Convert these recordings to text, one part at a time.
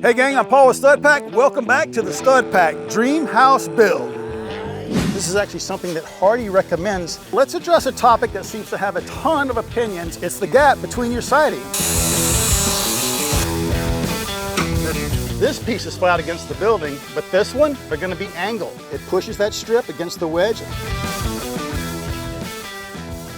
Hey gang, I'm Paul with Stud Pack. Welcome back to the Stud Pack Dream House Build. This is actually something that Hardy recommends. Let's address a topic that seems to have a ton of opinions. It's the gap between your siding. This piece is flat against the building, but this one, they're gonna be angled. It pushes that strip against the wedge.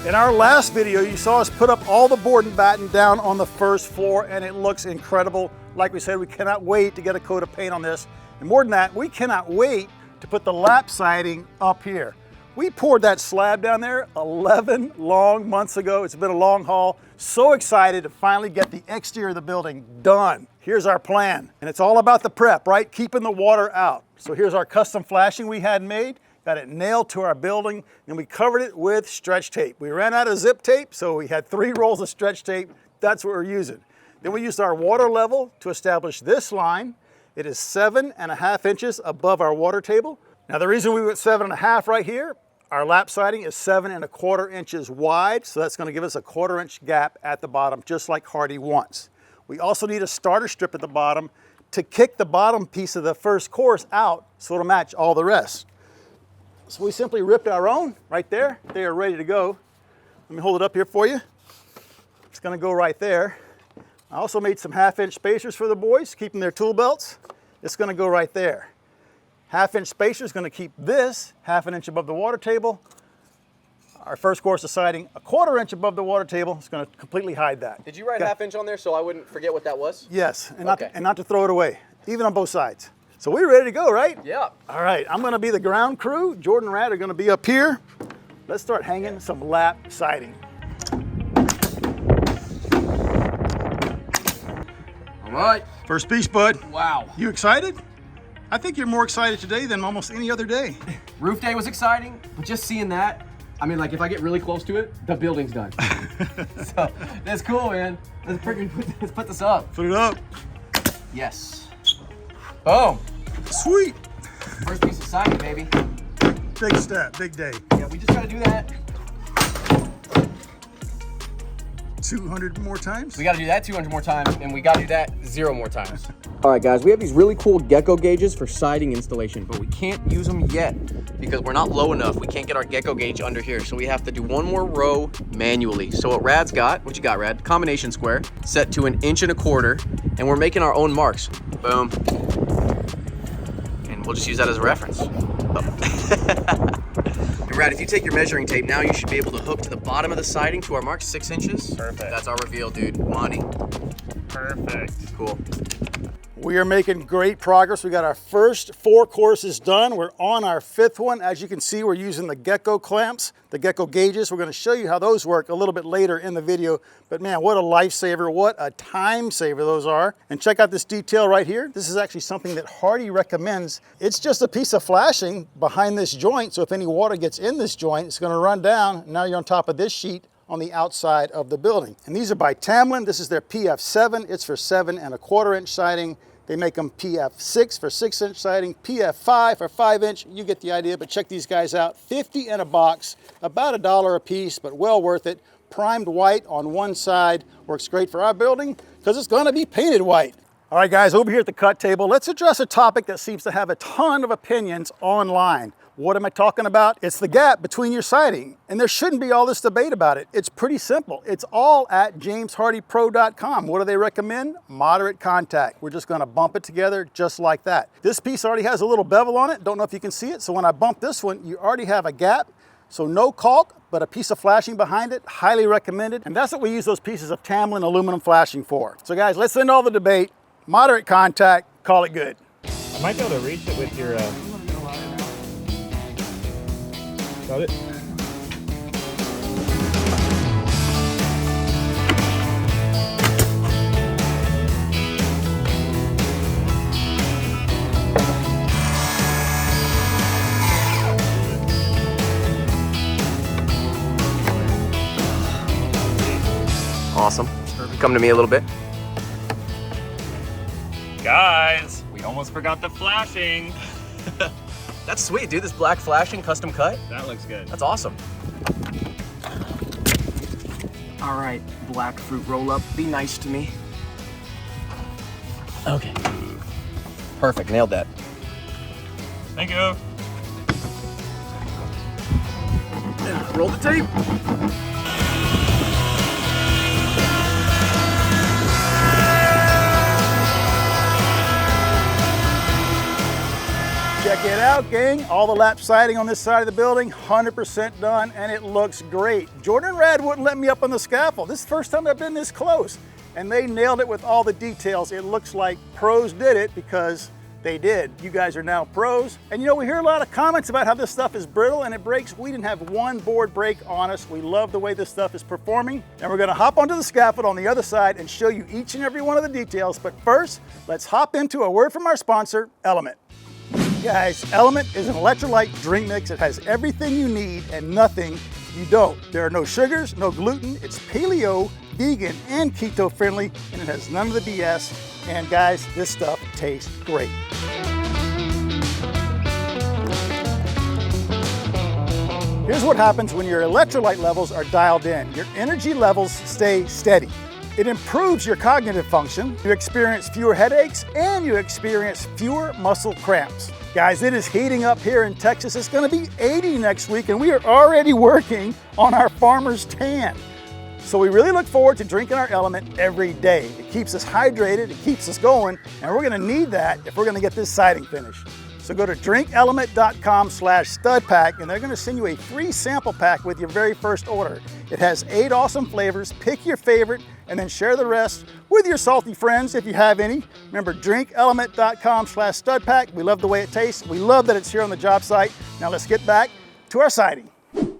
In our last video, you saw us put up all the board and batten down on the first floor, and it looks incredible. Like we said, we cannot wait to get a coat of paint on this. And more than that, we cannot wait to put the lap siding up here. We poured that slab down there 11 long months ago. It's been a long haul. So excited to finally get the exterior of the building done. Here's our plan. And it's all about the prep, right? Keeping the water out. So here's our custom flashing we had made. Got it nailed to our building, and we covered it with stretch tape. We ran out of zip tape, so we had 3 rolls of stretch tape. That's what we're using. Then we used our water level to establish this line. It is 7.5 inches above our water table. Now the reason we went 7.5 right here, our lap siding is 7.25 inches wide, so that's gonna give us a 1/4 inch gap at the bottom, just like Hardy wants. We also need a starter strip at the bottom to kick the bottom piece of the first course out so it'll match all the rest. So we simply ripped our own right there. They are ready to go. Let me hold it up here for you. It's gonna go right there. I also made some 1/2 inch spacers for the boys, keeping their tool belts. It's gonna go right there. 1/2 inch spacer is gonna keep this 1/2 inch above the water table. Our first course of siding, a 1/4 inch above the water table. It's gonna completely hide that. Did you write 1/2 inch on there so I wouldn't forget what that was? Yes, and not to throw it away, even on both sides. So we're ready to go, right? Yeah. All right, I'm gonna be the ground crew. Jordan and Rad are gonna be up here. Let's start hanging some lap siding. All right. First piece, bud. Wow. You excited? I think you're more excited today than almost any other day. Roof day was exciting, but just seeing that, I mean, like if I get really close to it, the building's done. So that's cool, man. Let's put this up. Put it up. Yes. Boom. Sweet. First piece of siding, baby. Big step, big day. Yeah, we just gotta do that. 200 more times? We gotta do that 200 more times, and we gotta do that 0 more times. All right, guys, we have these really cool gecko gauges for siding installation, but we can't use them yet because we're not low enough. We can't get our gecko gauge under here, so we have to do 1 more row manually. So what Rad's got, what you got, Rad? Combination square, set to 1.25 inches, and we're making our own marks. Boom. And we'll just use that as a reference. Oh. And Rad, if you take your measuring tape, now you should be able to hook to the bottom of the siding to our mark, 6 inches. Perfect. That's our reveal, dude. Money. Perfect. Cool. We are making great progress. We got our first 4 courses done. We're on our 5th one. As you can see, we're using the gecko clamps, the gecko gauges. We're gonna show you how those work a little bit later in the video. But man, what a lifesaver, what a time saver those are. And check out this detail right here. This is actually something that Hardy recommends. It's just a piece of flashing behind this joint. So if any water gets in this joint, it's gonna run down. Now you're on top of this sheet on the outside of the building. And these are by Tamlin. This is their PF7. It's for 7.25 inch siding. They make them PF6 for 6 inch siding, PF5 for 5 inch. You get the idea, but check these guys out. 50 in a box, about $1 a piece, but well worth it. Primed white on one side, works great for our building because it's gonna be painted white. All right guys, over here at the cut table, let's address a topic that seems to have a ton of opinions online. What am I talking about? It's the gap between your siding. And there shouldn't be all this debate about it. It's pretty simple. It's all at jameshardypro.com. What do they recommend? Moderate contact. We're just gonna bump it together just like that. This piece already has a little bevel on it. Don't know if you can see it. So when I bump this one, you already have a gap. So no caulk, but a piece of flashing behind it, highly recommended. And that's what we use those pieces of Tamlin aluminum flashing for. So guys, let's end all the debate. Moderate contact, call it good. I might be able to reach it with your, got it? Awesome. Come to me a little bit. Guys, we almost forgot the flashing. That's sweet, dude. This black flashing custom cut. That looks good. That's awesome. All right, black fruit roll up. Be nice to me. Okay. Perfect, nailed that. Thank you. Roll the tape. Check it out, gang. All the lap siding on this side of the building, 100% done, and it looks great. Jordan and Rad wouldn't let me up on the scaffold. This is the first time I've been this close, and they nailed it with all the details. It looks like pros did it because they did. You guys are now pros. And you know, we hear a lot of comments about how this stuff is brittle and it breaks. We didn't have one board break on us. We love the way this stuff is performing. And we're gonna hop onto the scaffold on the other side and show you each and every one of the details. But first, let's hop into a word from our sponsor, LMNT. Guys, LMNT is an electrolyte drink mix. It has everything you need and nothing you don't. There are no sugars, no gluten. It's paleo, vegan, and keto friendly, and it has none of the BS. And guys, this stuff tastes great. Here's what happens when your electrolyte levels are dialed in. Your energy levels stay steady. It improves your cognitive function. You experience fewer headaches and you experience fewer muscle cramps. Guys, it is heating up here in Texas. It's gonna be 80 next week and we are already working on our farmer's tan. So we really look forward to drinking our LMNT every day. It keeps us hydrated, it keeps us going, and we're gonna need that if we're gonna get this siding finished. So go to drinklmnt.com/studpack and they're gonna send you a free sample pack with your very first order. It has 8 awesome flavors. Pick your favorite and then share the rest with your salty friends if you have any. Remember, drinklmnt.com/studpack. We love the way it tastes. We love that it's here on the job site. Now let's get back to our siding.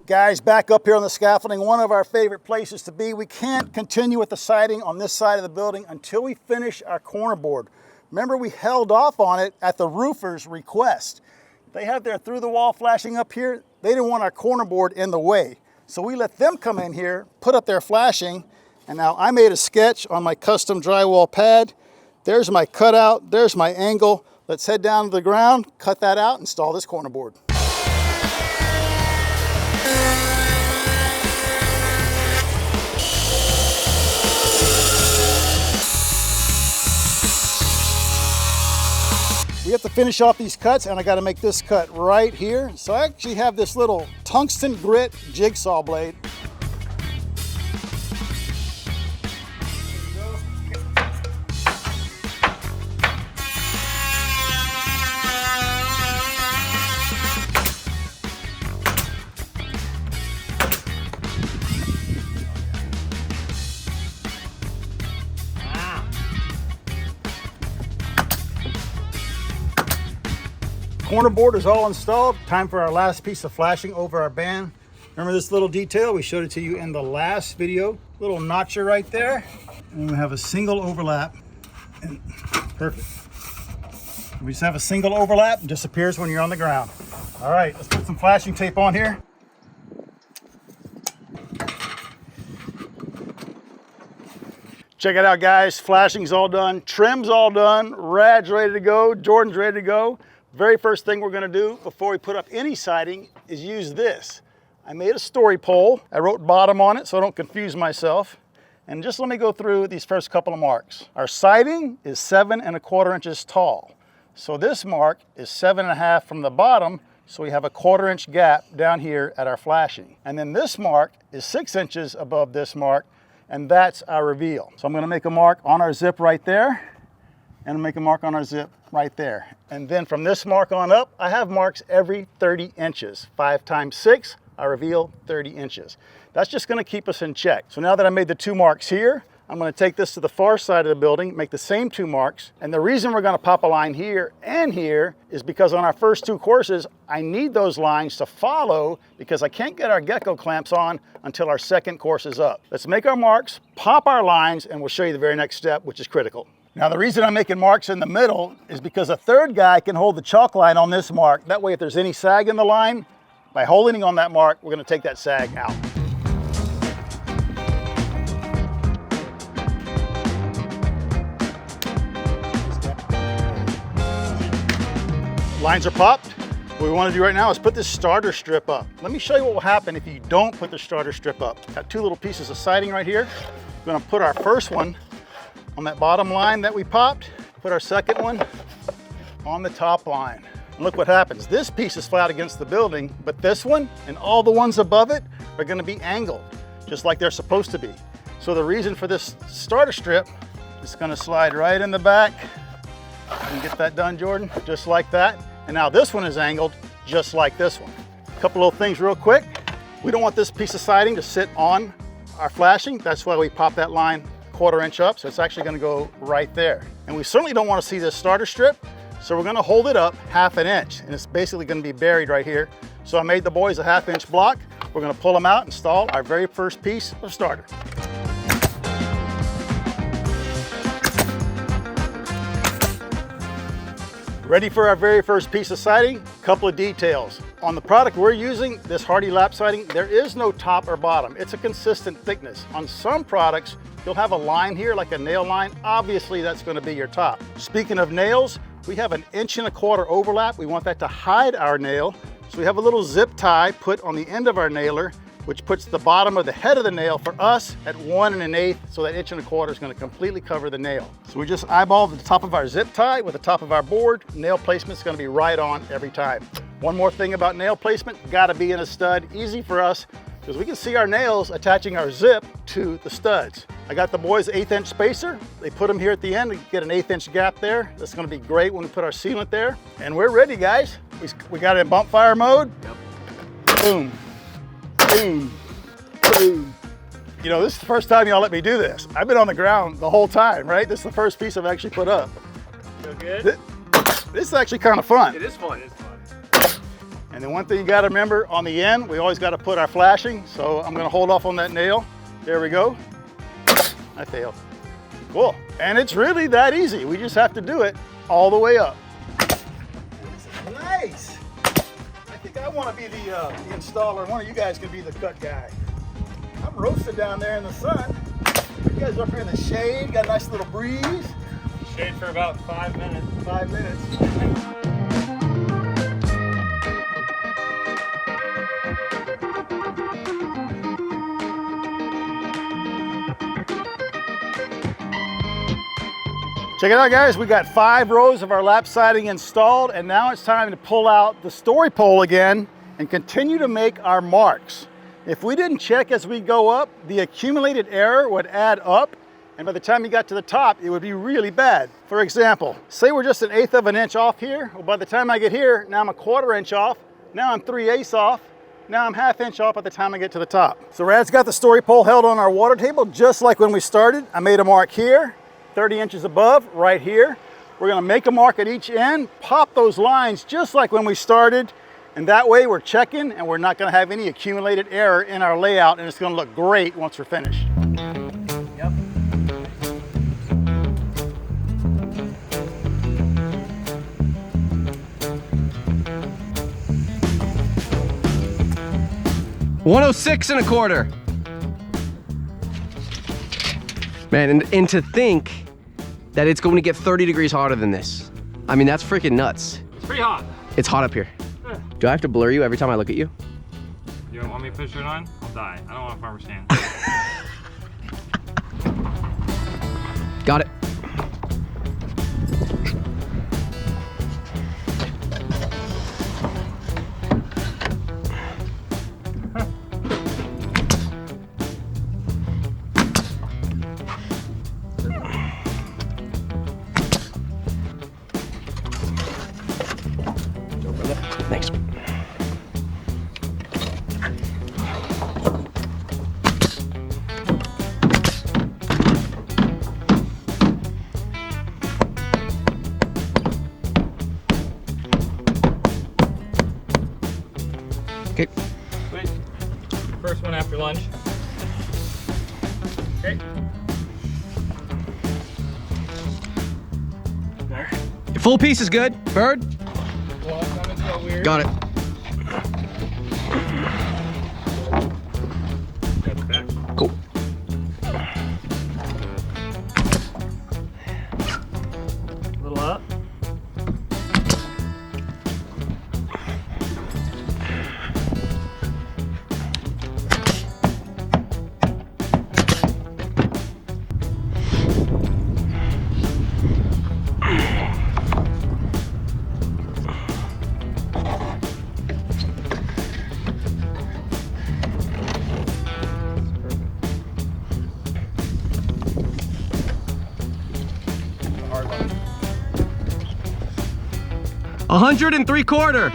Guys, back up here on the scaffolding, one of our favorite places to be. We can't continue with the siding on this side of the building until we finish our corner board. Remember, we held off on it at the roofer's request. They have their through the wall flashing up here. They didn't want our corner board in the way. So we let them come in here, put up their flashing, and now I made a sketch on my custom drywall pad. There's my cutout, there's my angle. Let's head down to the ground, cut that out, install this corner board. We have to finish off these cuts, and I got to make this cut right here. So I actually have this little tungsten grit jigsaw blade. Corner board is all installed. Time for our last piece of flashing over our band. Remember this little detail? We showed it to you in the last video. Little notcher right there. And we have a single overlap. And perfect. We just have a single overlap. It disappears when you're on the ground. All right, let's put some flashing tape on here. Check it out, guys. Flashing's all done. Trim's all done. Rad's ready to go. Jordan's ready to go. Very first thing we're gonna do before we put up any siding is use this. I made a story pole. I wrote bottom on it so I don't confuse myself. And just let me go through these first couple of marks. Our siding is 7 1/4 inches tall. So this mark is 7 1/2 from the bottom, so we have a 1/4 inch gap down here at our flashing. And then this mark is 6 inches above this mark, and that's our reveal. So I'm gonna make a mark on our zip right there, and make a mark on our zip right there. And then from this mark on up, I have marks every 30 inches. 5 times 6, I reveal 30 inches. That's just gonna keep us in check. So now that I made the 2 marks here, I'm gonna take this to the far side of the building, make the same 2 marks. And the reason we're gonna pop a line here and here is because on our first 2 courses, I need those lines to follow because I can't get our gecko clamps on until our second course is up. Let's make our marks, pop our lines, and we'll show you the very next step, which is critical. Now the reason I'm making marks in the middle is because a third guy can hold the chalk line on this mark. That way if there's any sag in the line, by holding on that mark, we're gonna take that sag out. Lines are popped. What we wanna do right now is put this starter strip up. Let me show you what will happen if you don't put the starter strip up. Got 2 little pieces of siding right here. We're gonna put our first one on that bottom line that we popped, Put our second one on the top line. And look what happens. This piece is flat against the building, but this one and all the ones above it are gonna be angled, just like they're supposed to be. So the reason for this starter strip is gonna slide right in the back. And get that done, Jordan, just like that. And now this one is angled just like this one. A couple little things real quick. We don't want this piece of siding to sit on our flashing. That's why we pop that line 1/4 inch up. So it's actually gonna go right there. And we certainly don't wanna see this starter strip. So we're gonna hold it up 1/2 inch and it's basically gonna be buried right here. So I made the boys a 1/2 inch block. We're gonna pull them out, install our very first piece of starter. Ready for our very first piece of siding? Couple of details. On the product we're using, this Hardy lap siding, there is no top or bottom. It's a consistent thickness. On some products, you'll have a line here, like a nail line. Obviously, that's gonna be your top. Speaking of nails, we have an 1.25 inch overlap. We want that to hide our nail. So we have a little zip tie put on the end of our nailer, which puts the bottom of the head of the nail for us at 1 1/8, so that 1.25 inch is gonna completely cover the nail. So we just eyeball the top of our zip tie with the top of our board. Nail placement's gonna be right on every time. One more thing about nail placement, gotta be in a stud. Easy for us, because we can see our nails attaching our zip to the studs. I got the boys 1/8 inch spacer. They put them here at the end to get an 1/8 inch gap there. That's gonna be great when we put our sealant there. And we're ready, guys. We got it in bump fire mode. Yep. Boom. Boom, boom. You know, this is the first time y'all let me do this. I've been on the ground the whole time, right? This is the first piece I've actually put up. Feel good? This is actually kind of fun. It is fun. It is fun. And then one thing you gotta remember, on the end, we always gotta put our flashing. So I'm gonna hold off on that nail. There we go. I failed. Cool. And it's really that easy. We just have to do it all the way up. Nice. I think I want to be the installer. One of you guys can be the cut guy. I'm roasted down there in the sun. You guys are up here in the shade. Got a nice little breeze. Shade for about 5 minutes. 5 minutes. Check it out, guys. We got 5 rows of our lap siding installed, and now it's time to pull out the story pole again and continue to make our marks. If we didn't check as we go up, the accumulated error would add up, and by the time you got to the top, it would be really bad. For example, say we're just 1/8 of an inch off here. Well, by the time I get here, now I'm 1/4 inch off. Now I'm 3/8 off. Now I'm 1/2 inch off by the time I get to the top. So Rad's got the story pole held on our water table, just like when we started. I made a mark here, 30 inches above, right here. We're gonna make a mark at each end, pop those lines just like when we started, and that way we're checking and we're not gonna have any accumulated error in our layout, and it's gonna look great once we're finished. Yep. $106.25. Man, and to think that it's going to get 30 degrees hotter than this. I mean, that's freaking nuts. It's pretty hot. It's hot up here. Do I have to blur you every time I look at you? You don't want me to push it on? I'll die. I don't want a farmer stand. Got it. Thanks. Okay. Sweet. First one after lunch. Okay. Full piece is good. Bird? Well, it's so weird. Got it. Got the back. Cool. A little up. 103/4.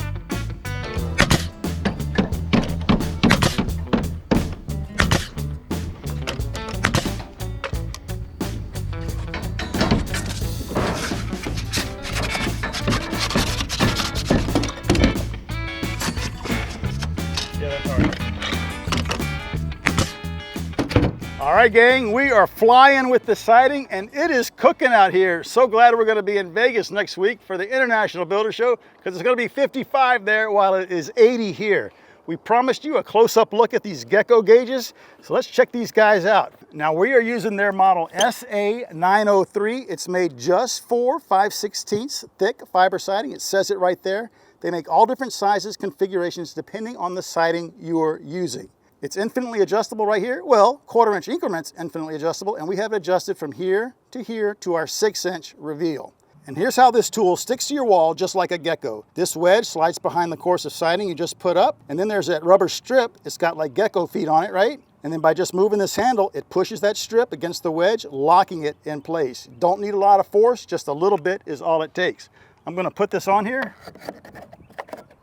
All right, gang, we are flying with the siding and it is cooking out here. So glad we're going to be in Vegas next week for the International Builder Show because it's going to be 55 there while it is 80 here. We promised you a close-up look at these gecko gauges, so let's check these guys out. Now we are using their model SA903. It's made just for 5/16 thick fiber siding. It says it right there. They make all different sizes, configurations, depending on the siding you're using. It's infinitely adjustable right here. Well, 1/4-inch increments infinitely adjustable, and we have it adjusted from here to our 6-inch reveal. And here's how this tool sticks to your wall just like a gecko. This wedge slides behind the course of siding you just put up, and then there's that rubber strip. It's got like gecko feet on it, right? And then by just moving this handle, it pushes that strip against the wedge, locking it in place. Don't need a lot of force, just a little bit is all it takes. I'm gonna put this on here.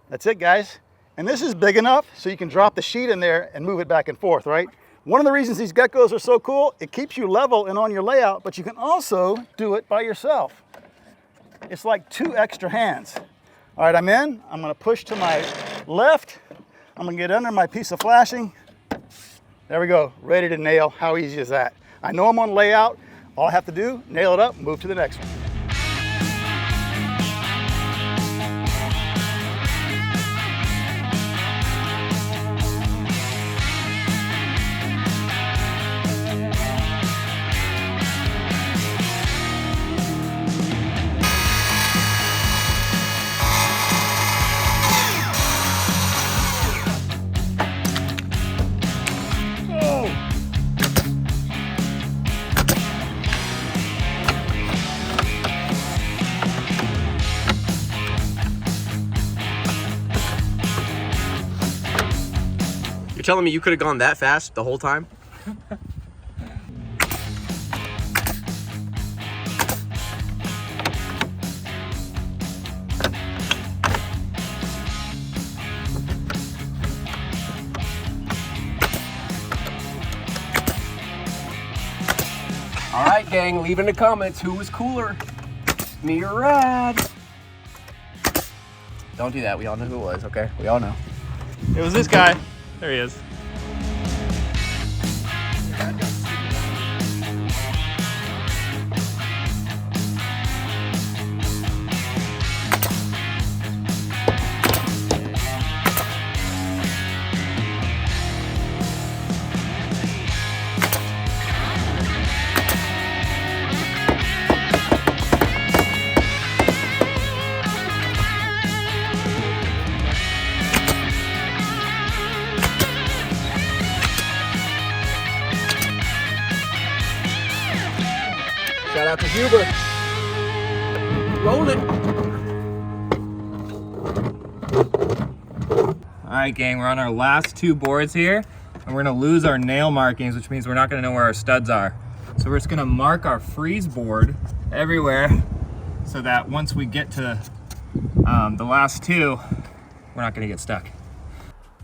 That's it, guys. And this is big enough so you can drop the sheet in there and move it back and forth, right? One of the reasons these geckos are so cool, it keeps you level and on your layout, but you can also do it by yourself. It's like 2 extra hands. All right, I'm in. I'm gonna push to my left. I'm gonna get under my piece of flashing. There we go, ready to nail. How easy is that? I know I'm on layout. All I have to do, nail it up, move to the next one. You're telling me you could have gone that fast the whole time? All right, gang, leave in the comments who was cooler, me or Rad. Don't do that. We all know who it was, okay? We all know. It was this guy. There he is. Shout out to Huber. Roll it. All right, gang, we're on our last 2 boards here, and we're gonna lose our nail markings, which means we're not gonna know where our studs are. So we're just gonna mark our freeze board everywhere so that once we get to the last 2, we're not gonna get stuck.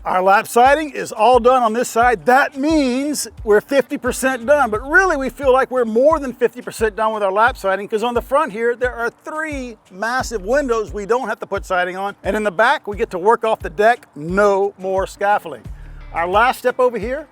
Our lap siding is all done on this side. That means we're 50% done, but really we feel like we're more than 50% done with our lap siding because on the front here, there are 3 massive windows we don't have to put siding on. And in the back, we get to work off the deck, no more scaffolding. Our last step over here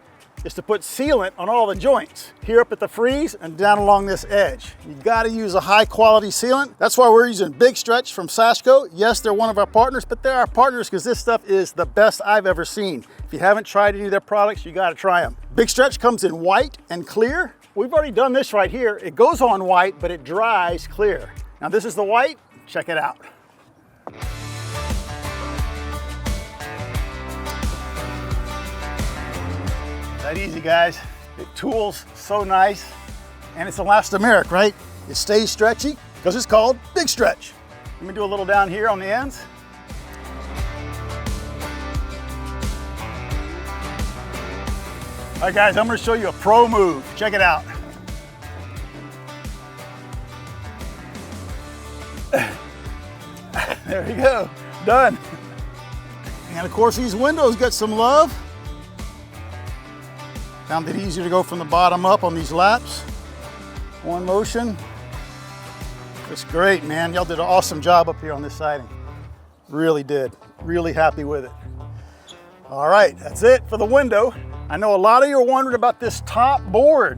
is to put sealant on all the joints, here up at the freeze and down along this edge. You gotta use a high quality sealant. That's why we're using Big Stretch from Sashco. Yes, they're one of our partners, but they're our partners because this stuff is the best I've ever seen. If you haven't tried any of their products, you gotta try them. Big Stretch comes in white and clear. We've already done this right here. It goes on white, but it dries clear. Now this is the white, check it out. That easy, guys. It tools so nice, and it's elastomeric, right? It stays stretchy because it's called Big Stretch. Let me do a little down here on the ends. All right, guys, I'm gonna show you a pro move. Check it out. There you go, done. And of course these windows get some love. Found it easier to go from the bottom up on these laps. One motion. It's great, man. Y'all did an awesome job up here on this siding. Really did. Really happy with it. All right, that's it for the window. I know a lot of you are wondering about this top board.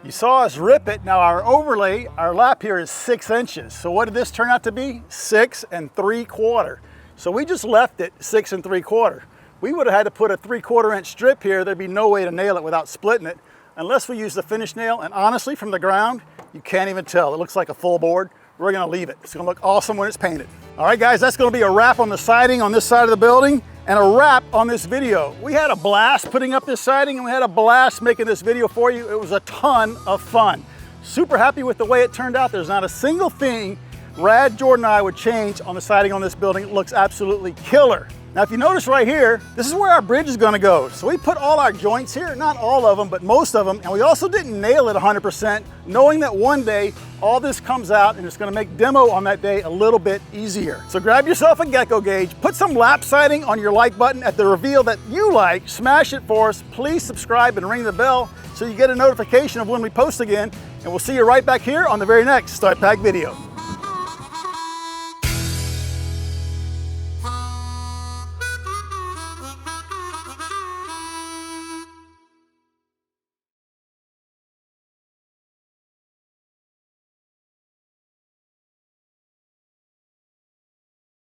You saw us rip it. Now our overlay, our lap here is 6 inches. So what did this turn out to be? 6 3/4. So we just left it 6 3/4. We would have had to put a 3/4 inch strip here. There'd be no way to nail it without splitting it, unless we use the finish nail. And honestly, from the ground, you can't even tell. It looks like a full board. We're gonna leave it. It's gonna look awesome when it's painted. All right, guys, that's gonna be a wrap on the siding on this side of the building and a wrap on this video. We had a blast putting up this siding and we had a blast making this video for you. It was a ton of fun. Super happy with the way it turned out. There's not a single thing Rad, Jordan, and I would change on the siding on this building. It looks absolutely killer. Now, if you notice right here, this is where our bridge is gonna go. So we put all our joints here, not all of them, but most of them, and we also didn't nail it 100%, knowing that one day all this comes out and it's gonna make demo on that day a little bit easier. So grab yourself a gecko gauge, put some lap siding on your like button at the reveal that you like, smash it for us, please subscribe and ring the bell so you get a notification of when we post again, and we'll see you right back here on the very next Start Pack video.